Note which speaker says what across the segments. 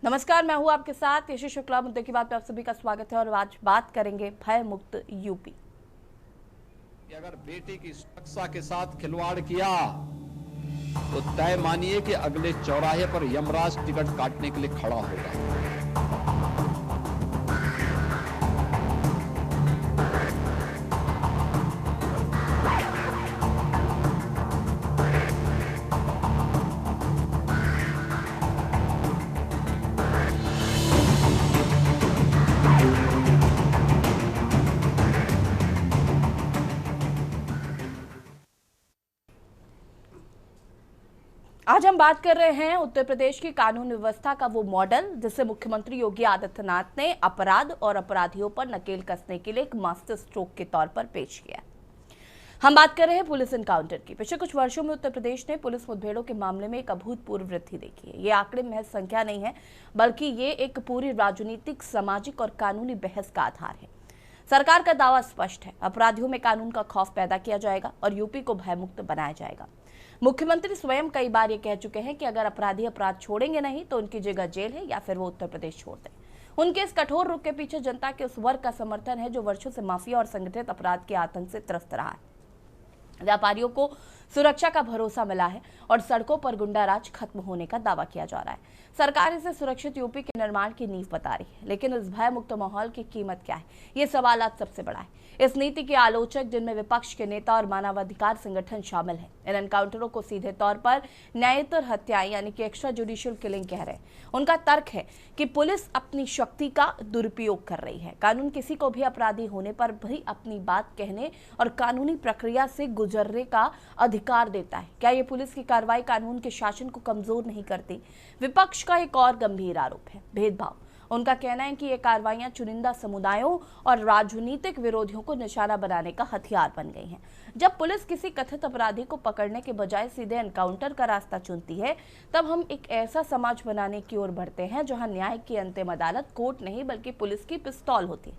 Speaker 1: नमस्कार, मैं हूं आपके साथ यशी शुक्ला। मुद्दे की बात पे आप सभी का स्वागत है और आज बात करेंगे भय मुक्त यूपी।
Speaker 2: अगर बेटी की सुरक्षा के साथ खिलवाड़ किया तो तय मानिए कि अगले चौराहे पर यमराज टिकट काटने के लिए खड़ा होगा।
Speaker 1: आज हम बात कर रहे हैं उत्तर प्रदेश की कानून व्यवस्था का वो मॉडल जिसे मुख्यमंत्री योगी आदित्यनाथ ने अपराध और अपराधियों पर नकेल कसने के लिए एक मास्टर स्ट्रोक के तौर पर पेश किया। हम बात कर रहे हैं पुलिस एनकाउंटर की। पिछले कुछ वर्षों में उत्तर प्रदेश ने पुलिस मुठभेड़ों के मामले में एक अभूतपूर्व वृद्धि देखी है। ये आंकड़े महज संख्या नहीं है, बल्कि ये एक पूरी राजनीतिक, सामाजिक और कानूनी बहस का आधार है। सरकार का दावा स्पष्ट है, अपराधियों में कानून का खौफ पैदा किया जाएगा और यूपी को भयमुक्त बनाया जाएगा। मुख्यमंत्री स्वयं कई बार ये कह चुके हैं कि अगर अपराधी अपराध छोड़ेंगे नहीं तो उनकी जगह जेल है या फिर वो उत्तर प्रदेश छोड़ दें। उनके इस कठोर रुख के पीछे जनता के उस वर्ग का समर्थन है जो वर्षों से माफिया और संगठित अपराध के आतंक से त्रस्त रहा है। व्यापारियों को सुरक्षा का भरोसा मिला है और सड़कों पर गुंडाराज खत्म होने का दावा किया जा रहा है। सरकार इसे सुरक्षित यूपी के निर्माण की नींव बता रही है, लेकिन इस भय मुक्त माहौल की कीमत क्या है, ये सवाल आज सबसे बड़ा है। इस नीति के आलोचक, जिनमें विपक्ष के नेता और मानवाधिकार संगठन शामिल हैं, इन एनकाउंटरों को सीधे तौर पर न्यायोत्तर हत्याएं यानी कि एक्स्ट्रा जुडिशियल किलिंग कह रहे हैं। उनका तर्क है कि पुलिस अपनी शक्ति का दुरुपयोग कर रही है। कानून किसी को भी अपराधी होने पर भी अपनी बात कहने और कानूनी प्रक्रिया से गुजरने का अधिकार देता है। क्या ये पुलिस की कार्रवाई कानून के शासन को कमजोर नहीं करती? विपक्ष का एक और गंभीर आरोप है भेदभाव। उनका कहना है कि ये कार्रवाइयां चुनिंदा समुदायों और राजनीतिक विरोधियों को निशाना बनाने का हथियार बन गई हैं। जब पुलिस किसी कथित अपराधी को पकड़ने के बजाय सीधे एनकाउंटर का रास्ता चुनती है, तब हम एक ऐसा समाज बनाने की ओर बढ़ते हैं जहां न्याय की अंतिम अदालत कोर्ट नहीं बल्कि पुलिस की पिस्तौल होती है।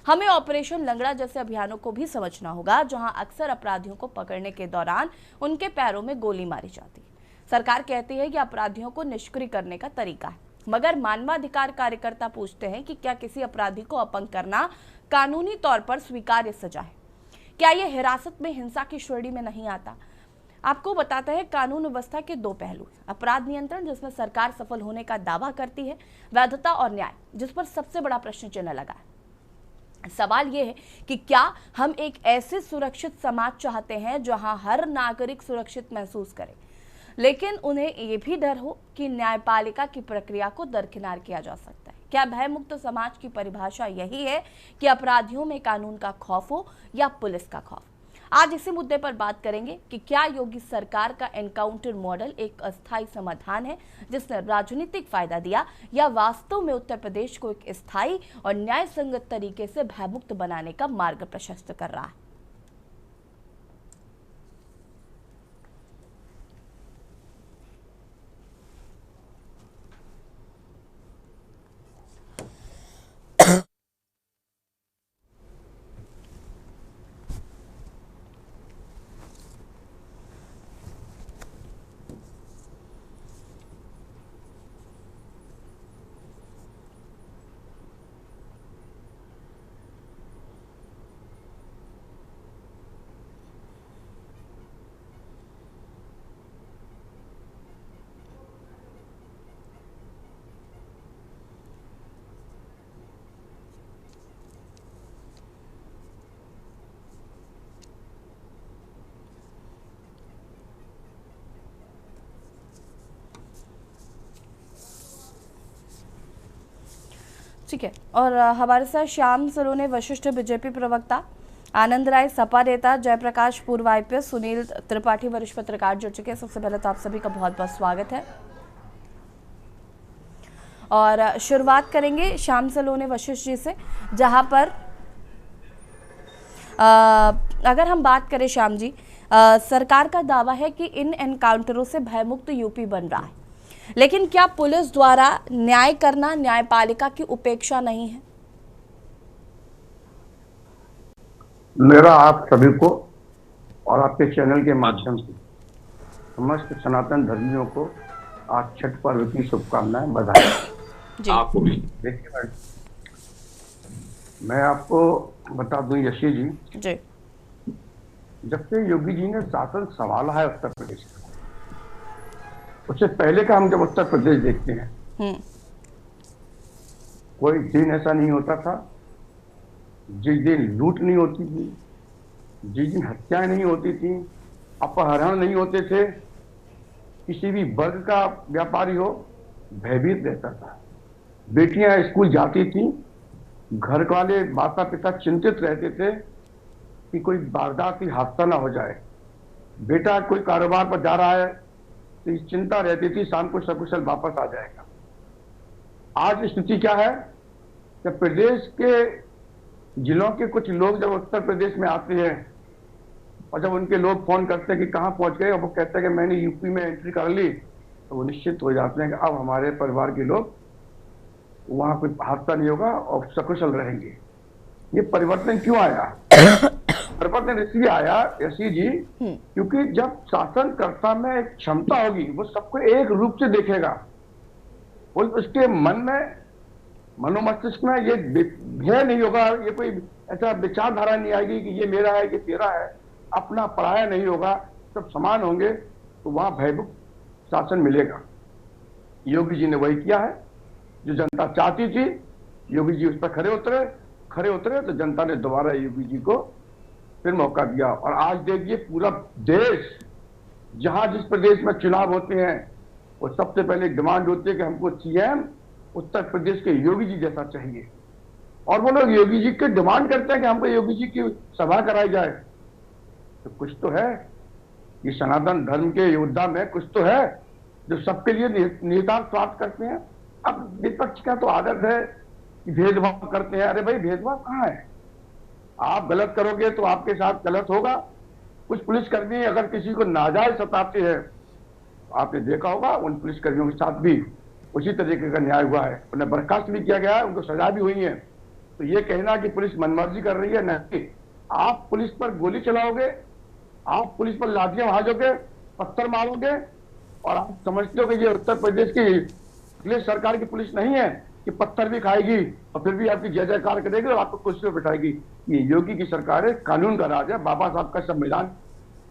Speaker 1: हमें ऑपरेशन लंगड़ा जैसे अभियानों को भी समझना होगा, जहां अक्सर अपराधियों को पकड़ने के दौरान उनके पैरों में गोली मारी जाती है। सरकार कहती है कि अपराधियों को निष्क्रिय करने का तरीका है, मगर मानवाधिकार कार्यकर्ता पूछते हैं कि क्या किसी अपराधी को अपंग करना कानूनी तौर पर स्वीकार्य सजा है? क्या यह हिरासत में हिंसा की श्रेणी में नहीं आता? आपको बताते हैं, कानून व्यवस्था के दो पहलू हैं। अपराध नियंत्रण, जिसमें सरकार सफल होने का दावा करती है, वैधता और न्याय, जिस पर सबसे बड़ा प्रश्न चिन्ह लगा है। सवाल यह है कि क्या हम एक ऐसे सुरक्षित समाज चाहते हैं जहां हर नागरिक सुरक्षित महसूस करे, लेकिन उन्हें यह भी डर हो कि न्यायपालिका की प्रक्रिया को दरकिनार किया जा सकता है? क्या भयमुक्त समाज की परिभाषा यही है कि अपराधियों में कानून का खौफ हो या पुलिस का खौफ? आज इसी मुद्दे पर बात करेंगे कि क्या योगी सरकार का एनकाउंटर मॉडल एक अस्थायी समाधान है जिसने राजनीतिक फायदा दिया, या वास्तव में उत्तर प्रदेश को एक स्थायी और न्याय संगत तरीके से भयमुक्त बनाने का मार्ग प्रशस्त कर रहा है। ठीक है, और हमारे साथ श्याम सलोने वशिष्ठ बीजेपी प्रवक्ता, आनंद राय सपा नेता, जयप्रकाश पूर्व आईपीएस, सुनील त्रिपाठी वरिष्ठ पत्रकार जुड़ चुके हैं। सबसे पहले तो आप सभी का बहुत बहुत स्वागत है और शुरुआत करेंगे श्याम सलोने वशिष्ठ जी से, जहां पर अगर हम बात करें श्याम जी, सरकार का दावा है कि इन एनकाउंटरों से भयमुक्त यूपी बन रहा है, लेकिन क्या पुलिस द्वारा न्याय करना न्यायपालिका की उपेक्षा नहीं है?
Speaker 3: मेरा आप सभी को और आपके चैनल के माध्यम से समस्त सनातन धर्मियों को आज छठ पर्व की शुभकामनाएं, बधाई।
Speaker 1: जी।
Speaker 4: आपको भी।
Speaker 3: देखिए भाई, मैं आपको बता दूं यशी जी,
Speaker 1: जी।
Speaker 3: जब से योगी जी ने शासन संभाला है उत्तर प्रदेश का, उससे पहले का हम जब उत्तर प्रदेश देखते हैं,
Speaker 1: हम्म।
Speaker 3: कोई दिन ऐसा नहीं होता था जिस दिन लूट नहीं होती थी, जिस दिन हत्याएं नहीं होती थी, अपहरण नहीं होते थे, किसी भी वर्ग का व्यापारी हो भयभीत रहता था। बेटियां स्कूल जाती थी, घर वाले माता पिता चिंतित रहते थे कि कोई वारदात की हादसा ना हो जाए। बेटा कोई कारोबार पर जा रहा है तो इस चिंता रहती थी शाम को सकुशल वापस आ जाएगा। आज स्थिति क्या है कि प्रदेश के जिलों के कुछ लोग जब उत्तर प्रदेश में आते हैं और जब उनके लोग फोन करते हैं कि कहां पहुंच गए और वो कहते हैं कि मैंने यूपी में एंट्री कर ली, तो वो निश्चित हो जाते हैं कि अब हमारे परिवार के लोग वहां कोई हादसा नहीं होगा और सकुशल रहेंगे। ये परिवर्तन क्यों आया? परिवर्तन इसलिए आया यशी जी, क्योंकि जब शासनकर्ता में एक क्षमता होगी, वो सबको एक रूप से देखेगा। वो उसके मन में, मनोमस्तिष्क में ये भय नहीं होगा, ये कोई ऐसा विचारधारा नहीं आएगी कि ये मेरा है ये तेरा है, अपना पराया नहीं होगा, सब समान होंगे, तो वहां भयमुक्त शासन मिलेगा। योगी जी ने वही किया है जो जनता चाहती थी। योगी जी उस पर खरे उतरे तो जनता ने दोबारा योगी जी को फिर मौका दिया। और आज देखिए पूरा देश, जहां जिस प्रदेश में चुनाव होते हैं, वो सबसे पहले डिमांड होती है कि हमको सीएम उत्तर प्रदेश के योगी जी जैसा चाहिए। और वो लोग योगी जी की डिमांड करते हैं कि हमको योगी जी की सभा कराई जाए। तो कुछ तो है, ये सनातन धर्म के योद्धा में कुछ तो है जो सबके लिए निहितार्थ स्वार्थ करते हैं। अब विपक्ष का तो आदत है कि भेदभाव करते हैं। अरे भाई, भेदभाव कहाँ है? आप गलत करोगे तो आपके साथ गलत होगा। कुछ पुलिसकर्मी अगर किसी को नाजायज सताते हैं, तो आपने देखा होगा उन पुलिसकर्मियों के साथ भी उसी तरीके का न्याय हुआ है, उन्हें बर्खास्त भी किया गया है, उनको सजा भी हुई है। तो ये कहना कि पुलिस मनमर्जी कर रही है, नहीं। आप पुलिस पर गोली चलाओगे, आप पुलिस पर लाठियां भाजोगे, पत्थर मारोगे, और आप समझते हो कि ये उत्तर प्रदेश की अखिलेश सरकार की पुलिस नहीं है कि पत्थर भी खाएगी और फिर भी आपकी जय जयकार करेगी और आपको कुर्सी पर बिठाएगी। ये योगी की सरकार है, कानून का राज है। बाबा साहब का संविधान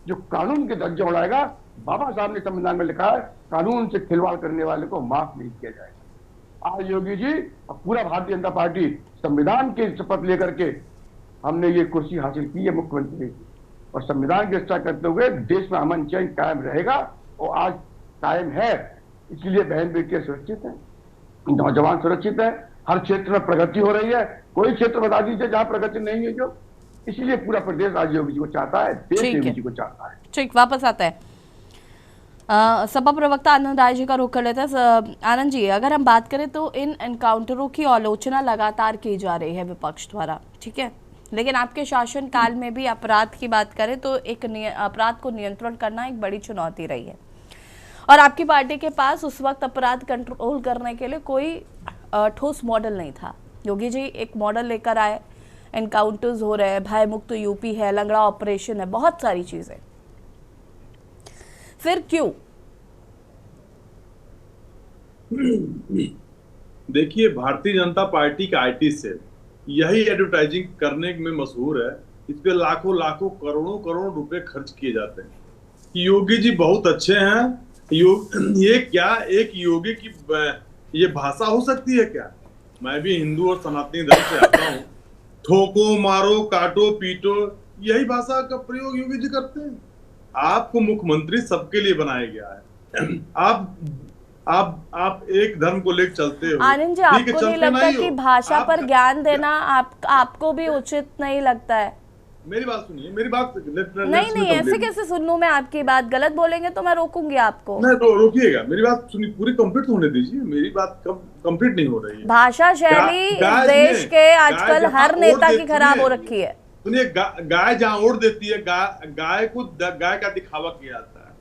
Speaker 3: जो कानून के दर्जे उड़ाएगा, बाबा साहब ने संविधान में लिखा है कानून से खिलवाड़ करने वाले को माफ नहीं किया जाएगा। आज योगी जी और पूरा भारतीय जनता पार्टी संविधान की शपथ लेकर के हमने ये कुर्सी हासिल की है मुख्यमंत्री की, और संविधान की रक्षा करते हुए देश में अमन चैन कायम रहेगा, और आज कायम है। इसलिए बहन बेटियां सुरक्षित हैं, नौजवान सुरक्षित है, हर क्षेत्र में प्रगति हो रही है। कोई क्षेत्र बता दीजिए जहां प्रगति नहीं है जो। इसलिए पूरा प्रदेश आज योगी जी को चाहता है, देश योगी जी को चाहता है।
Speaker 1: ठीक, वापस आता है सपा प्रवक्ता आनंद राय जी का रुख कर लेते हैं। आनंद जी, अगर हम बात करें तो इन एनकाउंटरों की आलोचना लगातार की जा रही है विपक्ष द्वारा, ठीक है, लेकिन आपके शासन काल में भी अपराध की बात करें तो एक अपराध को नियंत्रण करना एक बड़ी चुनौती रही है, और आपकी पार्टी के पास उस वक्त अपराध कंट्रोल करने के लिए कोई ठोस मॉडल नहीं था। योगी जी एक मॉडल लेकर आए, एनकाउंटर्स हो रहे हैं, भय मुक्त यूपी है, लंगड़ा ऑपरेशन है, बहुत सारी चीजें, फिर क्यों?
Speaker 4: देखिए, भारतीय जनता पार्टी का आईटी सेल यही एडवर्टाइजिंग करने में मशहूर है। इस पे लाखों लाखों करोड़ों करोड़ रुपए खर्च किए जाते हैं कि योगी जी बहुत अच्छे हैं। ये क्या एक योगी की ये भाषा हो सकती है क्या? मैं भी हिंदू और सनातनी धर्म से आता हूँ। ठोको, मारो, काटो, पीटो, यही भाषा का प्रयोग योगी जी करते हैं। आपको मुख्यमंत्री सबके लिए बनाया गया है। आप एक धर्म को लेकर चलते हो।
Speaker 1: आनंद जी, आपको नहीं लगता कि भाषा पर ज्ञान देना आपको भी उचित नहीं लगता है?
Speaker 4: मेरी बात सुनिए, मेरी बात
Speaker 1: नहीं, ऐसे कैसे सुन लूं मैं आपकी बात? गलत बोलेंगे तो मैं रोकूंगी आपको।
Speaker 4: नहीं, रोकिएगा, मेरी बात सुनिए, पूरी कंप्लीट होने दीजिए। मेरी बात कब कंप्लीट नहीं हो रही है?
Speaker 1: भाषा शैली देश के आजकल हर नेता की खराब हो रखी है।
Speaker 4: सुनिए, गाय जहाँ वोट देती है, गाय को गाय का दिखावा किया जाता है,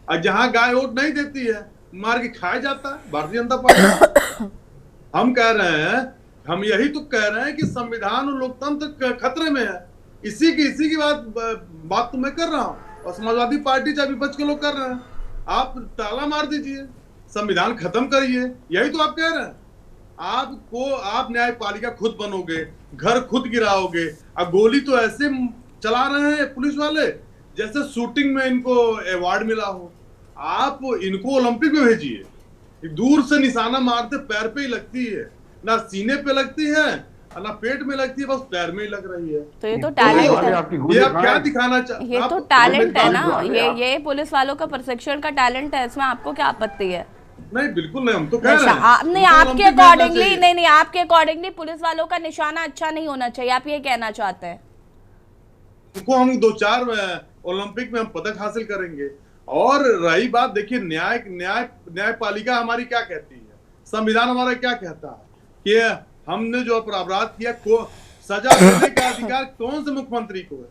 Speaker 4: और जहाँ गाय वोट नहीं देती है मार के खाया जाता है भारतीय जनता पार्टी। हम कह रहे हैं, हम यही तो कह रहे हैं कि संविधान और लोकतंत्र खतरे में है। इसी की बात तो मैं कर रहा हूँ, और समाजवादी पार्टी चाहे विपक्ष के लोग कर रहे हैं। आप ताला मार दीजिए, संविधान खत्म करिए, यही तो आप कह रहे हैं। आप न्यायपालिका खुद बनोगे, घर खुद गिराओगे, अब गोली तो ऐसे चला रहे हैं पुलिस वाले जैसे शूटिंग में इनको अवार्ड मिला हो। आप इनको ओलंपिक में भेजिए, दूर से निशाना मारते पैर पे ही लगती है, ना सीने पे लगती है ना पेट में लगती है, बस पैर में ही लग रही है।
Speaker 1: तो ये तो टैलेंट है,
Speaker 4: ये आप क्या दिखाना चाहते?
Speaker 1: ये तो टैलेंट है ना, ये पुलिस वालों का प्रशिक्षण का टैलेंट है, इसमें आपको क्या आपत्ति है?
Speaker 4: नहीं बिल्कुल नहीं, हम तो कह रहे हैं
Speaker 1: नहीं, आपके अकॉर्डिंगली नहीं, आपके अकॉर्डिंगली पुलिस वालों का निशाना अच्छा नहीं होना चाहिए, आप ये कहना चाहते हैं?
Speaker 4: उनको हम 2-4 ओलंपिक में हम पदक हासिल करेंगे। और रही बात, देखिए न्यायपालिका हमारी क्या कहती है, संविधान हमारा क्या कहता है कि हमने जो अपराध किया को सजा देने का अधिकार कौन से मुख्यमंत्री को है?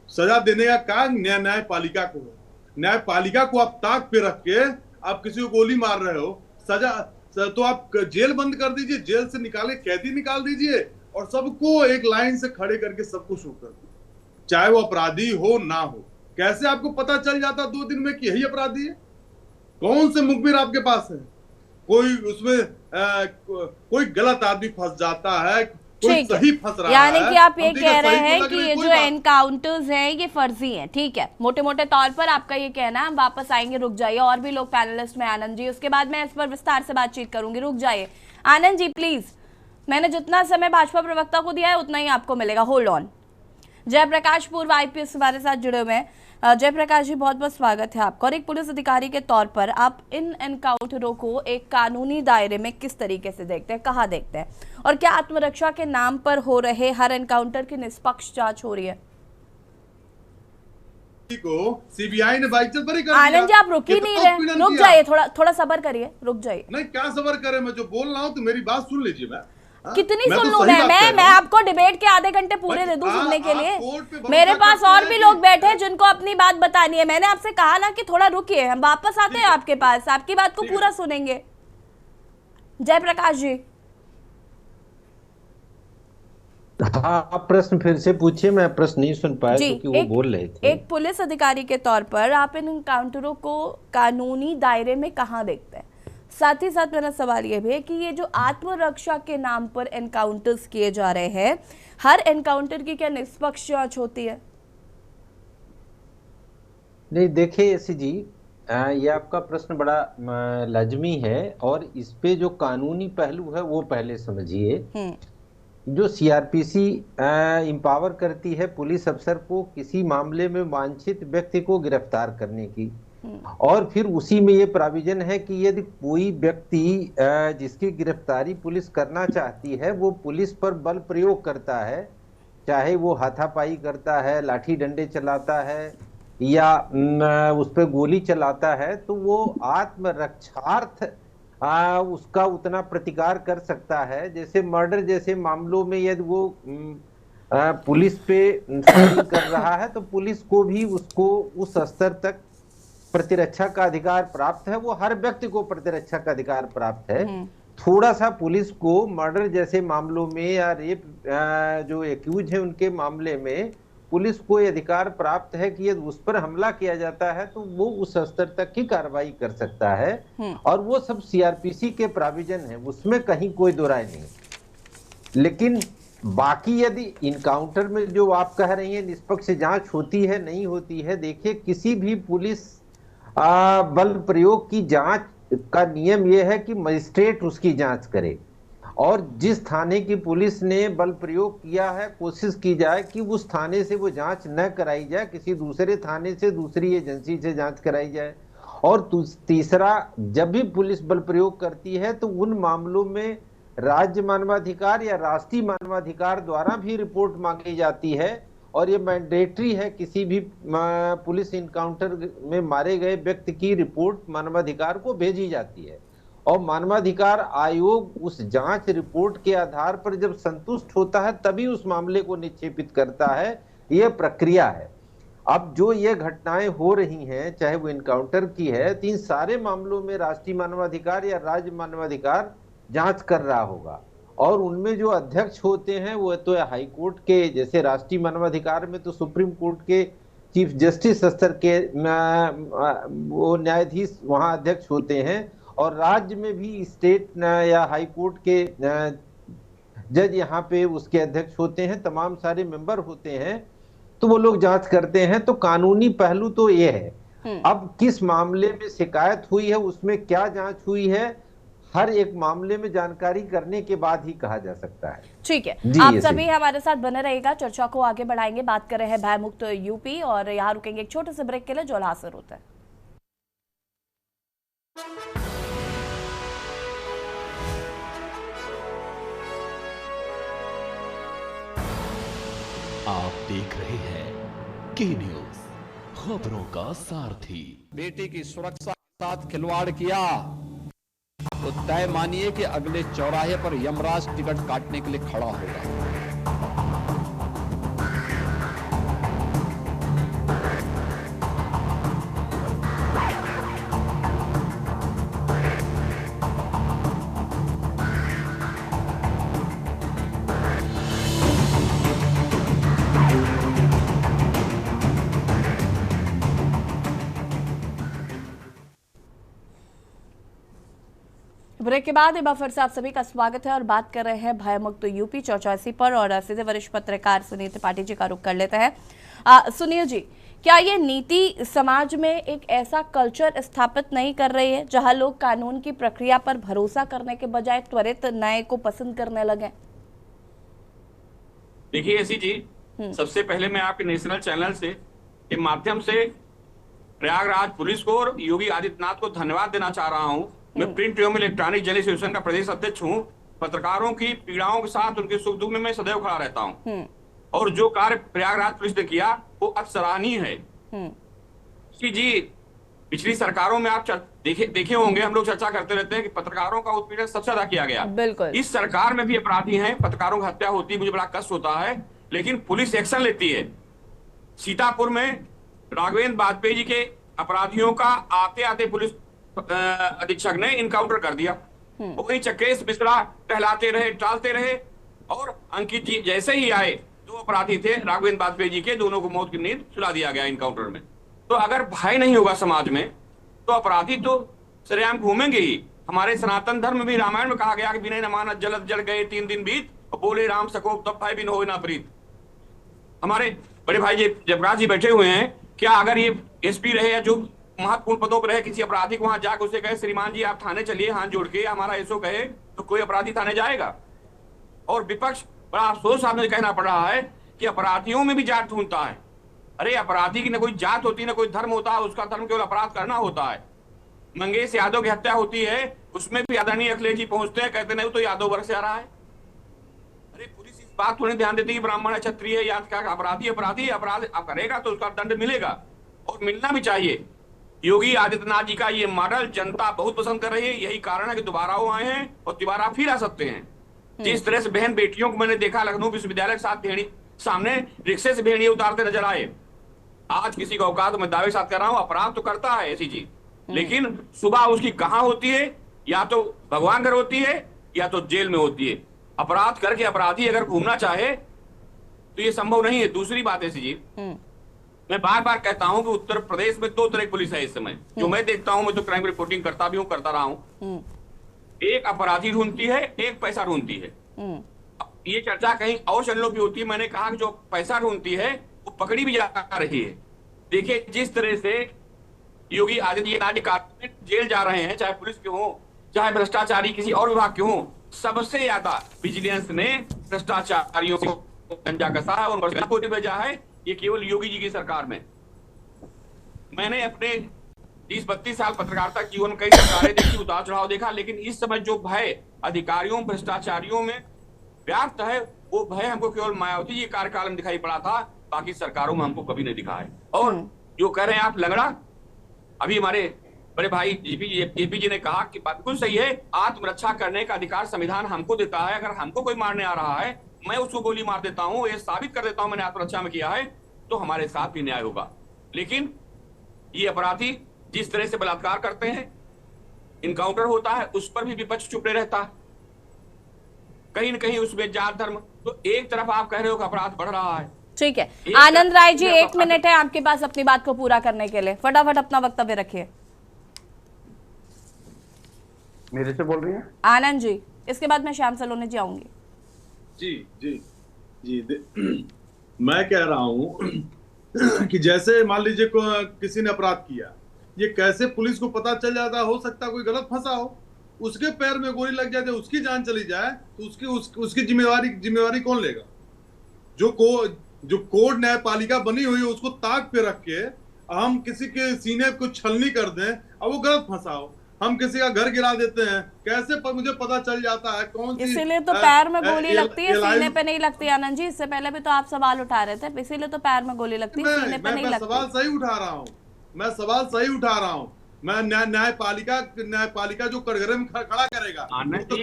Speaker 4: सजा देने का काम न्यायपालिका को है। न्यायपालिका को आप ताक पे रख के आप किसी को गोली मार रहे हो, सजा तो आप जेल बंद कर दीजिए, जेल से निकाले कैदी निकाल दीजिए और सबको एक लाइन से खड़े करके सबको शो कर दीजिए, चाहे वो अपराधी हो ना हो। कैसे आपको पता चल जाता 2 दिन में कि यही अपराधी है? कौन से मुखबिर आपके पास है? कोई उसमें कोई गलत आदमी फंस जाता है, कोई सही फंस रहा है।
Speaker 1: यानी कि आप ये कह रहे हैं कि ये जो एनकाउंटर्स हैं ये फर्जी हैं, ठीक है, मोटे मोटे तौर पर आपका ये कहना है। हम वापस आएंगे, रुक जाइए, और भी लोग पैनलिस्ट में, आनंद जी, उसके बाद मैं इस पर विस्तार से बातचीत करूंगी, रुक जाइए आनंद जी प्लीज। मैंने जितना समय भाजपा प्रवक्ता को दिया है उतना ही आपको मिलेगा, होल्ड ऑन। जयप्रकाश पूर्व आईपीएस हमारे साथ जुड़े हुए हैं। जयप्रकाश जी, बहुत बहुत स्वागत है आपका। और एक पुलिस अधिकारी के तौर पर आप इन एनकाउंटरों को एक कानूनी दायरे में किस तरीके से देखते हैं, कहाँ देखते हैं, और क्या आत्मरक्षा के नाम पर हो रहे हर एनकाउंटर की निष्पक्ष जांच हो रही है?
Speaker 4: को सीबीआई ने बाइज्जत बरी कर
Speaker 1: आनंद जी, आप रुक ही नहीं रहे, रुक जाइए, थोड़ा सब्र करिए, रुक जाइए।
Speaker 4: नहीं, क्या सब्र करे, मैं जो बोल रहा हूँ तो मेरी बात सुन लीजिए। मैं
Speaker 1: कितनी सुन लूं मैं आपको डिबेट के आधे घंटे पूरे दे दूं सुनने के लिए? मेरे पास और भी लोग बैठे हैं जिनको अपनी बात बतानी है। मैंने आपसे कहा ना कि थोड़ा रुकिए, हम वापस आते हैं आपके पास, आपकी बात को पूरा सुनेंगे। जयप्रकाश जी,
Speaker 5: हाँ, आप प्रश्न फिर से पूछिए, मैं प्रश्न नहीं सुन पाया क्योंकि वो बोल रहे थे।
Speaker 1: एक पुलिस अधिकारी के तौर पर आप इन एनकाउंटरों को कानूनी दायरे में कहाँ देखते हैं? साथ ही साथ मेरा सवाल यह भी है कि ये जो आत्मरक्षा के नाम पर एनकाउंटर्स किए जा रहे हैं, हर एनकाउंटर की क्या निष्पक्ष जांच होती है?
Speaker 5: नहीं, देखिए एसी जी, ये आपका प्रश्न बड़ा लाजमी है और इस पे जो कानूनी पहलू है वो पहले समझिए। जो सीआरपीसी इंपावर करती है पुलिस अफसर को किसी मामले में वांछित व्यक्ति को गिरफ्तार करने की, और फिर उसी में ये प्रोविजन है कि यदि कोई व्यक्ति जिसकी गिरफ्तारी पुलिस करना चाहती है वो पुलिस पर बल प्रयोग करता है, चाहे वो हाथापाई करता है, लाठी डंडे चलाता है या उस पर गोली चलाता है, तो वो आत्मरक्षार्थ उसका उतना प्रतिकार कर सकता है। जैसे मर्डर जैसे मामलों में यदि वो पुलिस पे फायरिंग कर रहा है तो पुलिस को भी उसको उस स्तर तक प्रतिरक्षा का अधिकार प्राप्त है, वो हर व्यक्ति को प्रतिरक्षा का अधिकार प्राप्त है। थोड़ा सा पुलिस को मर्डर जैसे मामलों में या रेप जो एक्यूज है उनके मामले में पुलिस को ये अधिकार प्राप्त है कि यदि उस पर हमला किया जाता है तो वो उस स्तर तक की कार्रवाई कर सकता है, और वो सब सीआरपीसी के प्रोविजन है, उसमें कहीं कोई दो राय नहीं। लेकिन बाकी यदि इनकाउंटर में जो आप कह रही हैं निष्पक्ष जांच होती है नहीं होती है, देखिए किसी भी पुलिस बल प्रयोग की जांच का नियम यह है कि मजिस्ट्रेट उसकी जांच करे, और जिस थाने की पुलिस ने बल प्रयोग किया है कोशिश की जाए कि उस थाने से वो जांच न कराई जाए, किसी दूसरे थाने से दूसरी एजेंसी से जांच कराई जाए। और तीसरा, जब भी पुलिस बल प्रयोग करती है तो उन मामलों में राज्य मानवाधिकार या राष्ट्रीय मानवाधिकार द्वारा भी रिपोर्ट मांगी जाती है, और ये मैंडेटरी है किसी भी पुलिस इनकाउंटर में मारे गए व्यक्ति की रिपोर्ट मानवाधिकार को भेजी जाती है, और मानवाधिकार आयोग उस जांच रिपोर्ट के आधार पर जब संतुष्ट होता है तभी उस मामले को निक्षेपित करता है। यह प्रक्रिया है। अब जो ये घटनाएं हो रही हैं, चाहे वो इनकाउंटर की है, तो इन सारे मामलों में राष्ट्रीय मानवाधिकार या राज्य मानवाधिकार जांच कर रहा होगा, और उनमें जो अध्यक्ष होते हैं वो तो हाई कोर्ट के, जैसे राष्ट्रीय मानवाधिकार में तो सुप्रीम कोर्ट के चीफ जस्टिस स्तर के वो न्यायाधीश वहां अध्यक्ष होते हैं, और राज्य में भी स्टेट या हाई कोर्ट के जज यहाँ पे उसके अध्यक्ष होते हैं, तमाम सारे मेंबर होते हैं, तो वो लोग जांच करते हैं। तो कानूनी पहलू तो ये है। अब किस मामले में शिकायत हुई है, उसमें क्या जांच हुई है, हर एक मामले में जानकारी करने के बाद ही कहा जा सकता है।
Speaker 1: ठीक है, आप सभी हमारे साथ बने रहिएगा, चर्चा को आगे बढ़ाएंगे। बात कर रहे हैं भयमुक्त यूपी और यहाँ रुकेंगे एक छोटे से ब्रेक के लिए जो हासिल होता है।
Speaker 6: आप देख रहे हैं के न्यूज, खबरों का सारथी।
Speaker 2: बेटी की सुरक्षा के साथ खिलवाड़ किया तो तय मानिए कि अगले चौराहे पर यमराज टिकट काटने के लिए खड़ा होगा।
Speaker 1: ब्रेक के बाद एक बार फिर से आप सभी का स्वागत है और बात कर रहे हैं भयमुक्त यूपी चर्चा इसी पर और सीधे वरिष्ठ पत्रकार सुनील त्रिपाठी जी का रुख कर लेते हैं। सुनील जी, क्या ये नीति समाज में एक ऐसा कल्चर स्थापित नहीं कर रही है जहां लोग कानून की प्रक्रिया पर भरोसा करने के बजाय त्वरित न्याय को पसंद करने लगे?
Speaker 7: देखिए ऐसी जी, सबसे पहले मैं आपके नेशनल चैनल से के माध्यम से प्रयागराज पुलिस को और योगी आदित्यनाथ को धन्यवाद देना चाह रहा हूं। मैं प्रिंट एवं इलेक्ट्रॉनिक जर्नलिस्ट एसोसिएशन का प्रदेश अध्यक्ष हूं। पत्रकारों की पीड़ाओं के साथ उनके सुख दुख में मैं सदैव खड़ा रहता हूं और जो कार्य प्रयागराज पुलिस ने किया वो अतिसराहनीय है। जी, पिछली सरकारों में आप देखे होंगे, हम लोग चर्चा करते रहते हैं कि पत्रकारों का उत्पीड़न सबसे ज्यादा किया गया।
Speaker 1: बिल्कुल।
Speaker 7: इस सरकार में भी अपराधी हैं, पत्रकारों की हत्या होती है, मुझे बड़ा कष्ट होता है, लेकिन पुलिस एक्शन लेती है। सीतापुर में राघवेंद्र वाजपेयी जी के अपराधियों का आते आते पुलिस अधीक्षक ने इनकाउंटर कर दिया। वही चकेश मिश्रा टहलाते रहे, टालते रहे और अंकित जी जैसे ही आए, दो अपराधी थे राघवेंद्र वाजपेयी जी के, दोनों को मौत की नींद सुला दिया गया इनकाउंटर में। तो अगर भय नहीं होगा समाज में तो अपराधी तो सरेआम घूमेंगे ही। हमारे सनातन धर्म में भी रामायण में कहा गया कि बिना न मानत जलत जल गए 3 दिन बीत, और बोले राम सकोप तब भय बिन होए ना प्रीत। हमारे बड़े भाई जबराज जी बैठे हुए हैं, क्या अगर ये एसपी रहे या जो महत्वपूर्ण पदों पर रहे, किसी अपराधी को वहां जाकर उसे कहे श्रीमान जी आप थाने चलिए हाथ जोड़ के, हमारा एसओ कहे, तो कोई अपराधी थाने जाएगा? और विपक्ष बड़ा अफसोस आपने कहना पड़ रहा है कि अपराधियों में भी जात ढूंढता है। अरे अपराधी की न कोई जात होती न कोई धर्म होता है, उसका धर्म केवल अपराध करना होता है। मंगेश यादव की हत्या होती है, उसमें भी आदरणीय अखिलेश जी पहुंचते हैं, कहते नहीं तो यादव वर्ग से आ रहा है। अरे पुलिस इस बात को नहीं ध्यान देती कि ब्राह्मण है, क्षत्रिय है, या क्या अपराधी अपराध करेगा तो उसका दंड मिलेगा और मिलना भी चाहिए। योगी आदित्यनाथ जी का ये मॉडल जनता बहुत पसंद कर रही है। यही कारण है कि दोबारा वो आए हैं और दोबारा फिर आ सकते हैं। जिस तरह से बहन बेटियों को मैंने देखा लखनऊ विश्वविद्यालय के साथ सामने रिक्शे से भेड़िए उतारते नजर आए। आज किसी का औकात मैं दावे साथ कर रहा हूं, अपराध तो करता है ऐसी जी, लेकिन सुबह उसकी कहां होती है, या तो भगवान घर होती है या तो जेल में होती है। अपराध करके अपराधी अगर घूमना चाहे तो ये संभव नहीं है। दूसरी बात ऐसी जी, मैं बार बार कहता हूं कि उत्तर प्रदेश में 2 तरह की पुलिस है इस समय, जो मैं देखता हूं। मैं तो क्राइम रिपोर्टिंग करता भी हूं, करता रहा हूं। एक अपराधी ढूंढती है, एक पैसा ढूंढती है। ये चर्चा कहीं और चैनलों की होती है। मैंने कहा कि जो पैसा ढूंढती है वो पकड़ी भी जा रही है। देखिए जिस तरह से योगी आदित्यनाथ जेल जा रहे हैं, चाहे पुलिस के हो, चाहे भ्रष्टाचारी किसी और विभाग के हो, सबसे ज्यादा विजिलेंस ने भ्रष्टाचारियों को गंजा कसा है और भेजा है। ये केवल योगी जी की सरकार में। मैंने अपने 30-32 साल पत्रकारिता जीवन कई सरकारें देखी, उतार चढ़ाव देखा, लेकिन इस समय जो भय अधिकारियों भ्रष्टाचारियों में व्याप्त है, वो भय हमको केवल मायावती जी कार्यकाल में दिखाई पड़ा था, बाकी सरकारों में हमको कभी नहीं दिखा है। और जो कह रहे हैं आप लंगड़ा, अभी हमारे बड़े भाई जेपी जी ने कहा कि बात बिल्कुल सही है, आत्मरक्षा करने का अधिकार संविधान हमको देता है। अगर हमको कोई मारने आ रहा है, मैं उसको गोली मार देता हूं, ये साबित कर देता हूं मैंने आत्मरक्षा में किया है, तो हमारे साथ भी न्याय होगा। लेकिन ये अपराधी जिस तरह से बलात्कार करते हैं, इनकाउंटर होता है, उस पर भी विपक्ष चुप नहीं रहता, कहीं न कहीं उसमें जात धर्म। तो एक तरफ आप कह रहे हो कि अपराध बढ़ रहा है।
Speaker 1: ठीक है, आनंद राय जी 1 मिनट है आपके पास अपनी बात को पूरा करने के लिए, फटाफट अपना वक्तव्य रखिए।
Speaker 3: मेरे से बोल रही हैं?
Speaker 1: आनंद जी, इसके बाद मैं श्याम सलोनी जी आऊंगी।
Speaker 4: जी जी जी मैं कह रहा हूं कि जैसे मान लीजिए किसी ने अपराध किया, ये कैसे पुलिस को पता चल जाता? हो सकता है कोई गलत फंसा हो, उसके पैर में गोली लग जाए, उसकी जान चली जाए, तो उसकी जिम्मेवारी कौन लेगा? जो कोर्ट न्यायपालिका बनी हुई है उसको ताक पे रख के हम किसी के सीने को छलनी कर दें और वो गलत फंसा हो, हम किसी का घर गिरा देते हैं, कैसे मुझे पता चल जाता है कौन सी?
Speaker 1: इसीलिए तो पैर में गोली लगती है, सीने पे नहीं लगती। आनंद जी, इससे पहले भी तो आप सवाल उठा रहे थे, इसीलिए तो पैर में गोली लगती है, सीने पे नहीं लगती।
Speaker 4: सवाल सही उठा रहा हूँ, मैं सवाल सही उठा रहा हूँ। मैं न्यायपालिका जो कटघरे में खड़ा करेगा,
Speaker 7: गलत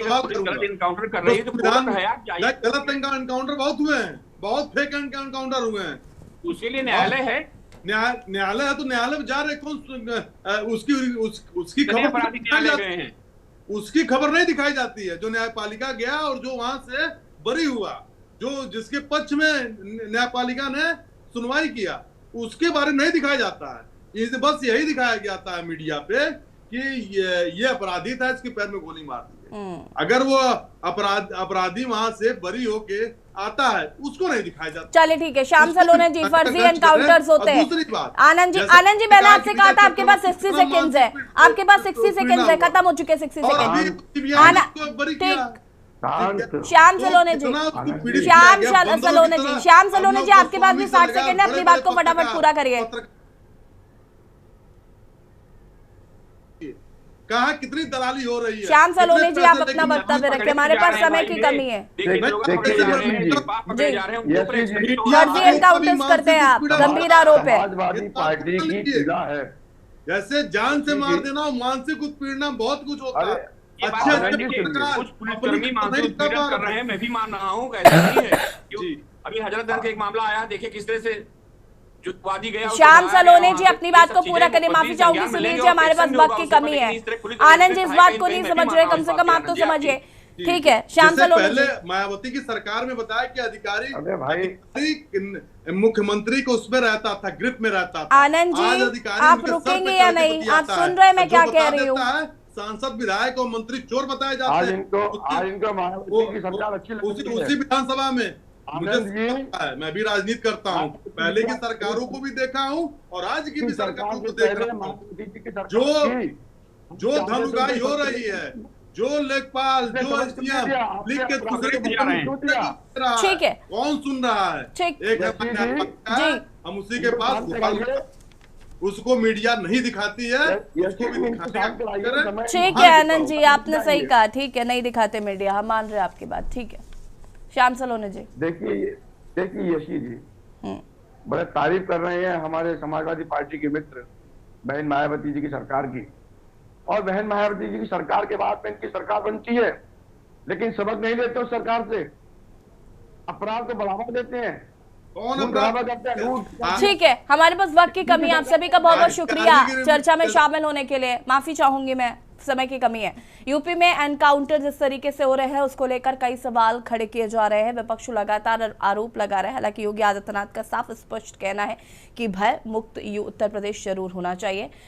Speaker 7: इनकाउंटर कर रही है तो
Speaker 4: गलत एनकाउंटर बहुत हुए हैं, बहुत फेक एनकाउंटर हुए हैं,
Speaker 7: उसके लिए न्यायालय है।
Speaker 4: न्यायालय है तो न्यायालय में जा रहे कौन? उसकी खबर उसकी खबर नहीं दिखाई जाती है। जो न्यायपालिका गया और जो वहां से बरी हुआ, जो जिसके पक्ष में न्यायपालिका ने सुनवाई किया, उसके बारे में नहीं दिखाया जाता है। बस यही दिखाया जाता है मीडिया पे कि ये अपराधी था, इसके पैर में गोली मार दी। अगर वो अपराधी वहां से बरी होके आता है, उसको नहीं दिखाया जाता।
Speaker 1: चलिए ठीक है, श्याम सलोनी जी, फर्जी एनकाउंटर्स होते हैं। आनंद जी, मैंने आपसे कहा था आपके पास 60 सेकंड्स है, आपके पास 60 सेकंड्स है, खत्म हो चुके 60 सेकंड। ठीक, श्याम सलोनी जी, श्याम सलोनी जी, आपके पास भी 60 सेकंड है, अपनी बात को फटाफट पूरा करिए।
Speaker 4: कहा कितनी दलाली हो रही है?
Speaker 1: श्याम सलोनी जी, आप अपना वक्तव्य रखें, हमारे पास समय की कमी है। फर्जी एनकाउंटर्स करते हैं आप, गंभीर आरोप है।
Speaker 3: समाजवादी पार्टी की पीड़ा है।
Speaker 4: जैसे जान से मार देना, मानसिक उत्पीड़न, बहुत कुछ होता है।
Speaker 7: कुछ पुलिसकर्मी मानसिक उत्पीड़न कर रहे हैं, मैं भी मान रहा हूँ, ऐसा नहीं है। अभी हजरतगंज का एक मामला आया, देखिए किस तरह से
Speaker 1: श्याम सलोनी जी, अपनी बात को पूरा करें। माफी चाहूंगी, सुनील जी, हमारे पास वक्त की कमी है। आनंद जी, इस बात को नहीं समझ रहे, कम से कम आप तो समझिए। ठीक है, श्याम सलोनी जी।
Speaker 4: पहले मायावती की सरकार में बताया कि अधिकारी मुख्यमंत्री को उसमें रहता था, ग्रिप में रहता था।
Speaker 1: आनंद जी, आप रुकेंगे या नहीं? आप सुन रहे हैं मैं क्या कह रही हूँ?
Speaker 4: सांसद, विधायक और मंत्री चोर बताए जाते हैं उसी विधानसभा में। मैं भी राजनीति करता हूँ, पहले की सरकारों को भी देखा हूँ और आज की भी सरकारों को देख रहा हूँ। जो धन उगाही हो रही है, जो लेखपाल, जो लिख के दूसरे
Speaker 1: ठीक है,
Speaker 4: कौन सुन रहा है? एक हम उसी के पास, उसको मीडिया नहीं दिखाती है, उसको भी दिखाते।
Speaker 1: ठीक है आनंद जी, आपने सही कहा, ठीक है, नहीं दिखाते मीडिया, हम मान रहे हैं आपकी बात। ठीक है, श्याम सलोनी जी।
Speaker 3: देखिए यशी जी बड़े तारीफ कर रहे हैं हमारे समाजवादी पार्टी के मित्र बहन मायावती जी की सरकार की, और बहन मायावती जी की सरकार के बाद में इनकी सरकार बनती है, लेकिन सबक नहीं लेते उस सरकार से, अपराध को बढ़ावा देते हैं।
Speaker 1: ठीक है, हमारे पास वक्त की कमी है। आप सभी का बहुत बहुत शुक्रिया चर्चा में शामिल होने के लिए। माफी चाहूंगी मैं, समय की कमी है। यूपी में एनकाउंटर जिस तरीके से हो रहे हैं उसको लेकर कई सवाल खड़े किए जा रहे हैं, विपक्ष लगातार आरोप लगा रहे हैं। हालांकि योगी आदित्यनाथ का साफ स्पष्ट कहना है कि भय मुक्त उत्तर प्रदेश जरूर होना चाहिए।